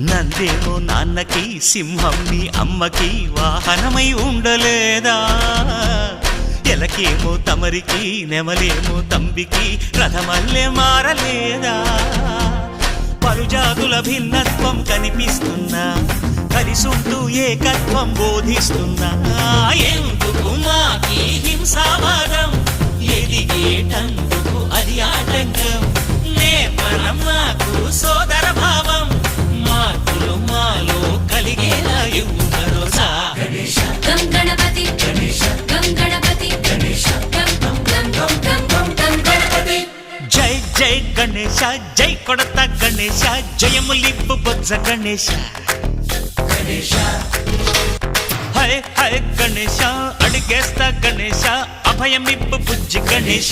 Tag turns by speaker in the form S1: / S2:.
S1: నందేమో నాన్నకి సింహం నీ అమ్మకి వాహనమై ఉండలేదా? ఎలకేమో తమరికి నెమలేమో తంబికి రథమల్లే మారలేదా? పలుజాతుల భిన్నత్వం కనిపిస్తున్నా, కలిసుంటూ ఏకత్వం బోధిస్తున్నా. ఎందుకు మాకి హింసావాదం, ఎదిగేటందుకు అది ఆటంకం. నేపరం మాకు సోదర భావం, మార్పులు మాలో కలిగేలా ఇవ్వు భరోసా.
S2: గం గణపతి గం గణపతి గం గం గం గం గం గణపతి.
S1: జై జై గణేశ, జై కొడత గణేశ, జయములిప్పు బొజ్జ గణేశ. హై హై గణేశ, అడిగేస్తా గణేశ, అభయమిప్పు బుజ్జి గణేశ.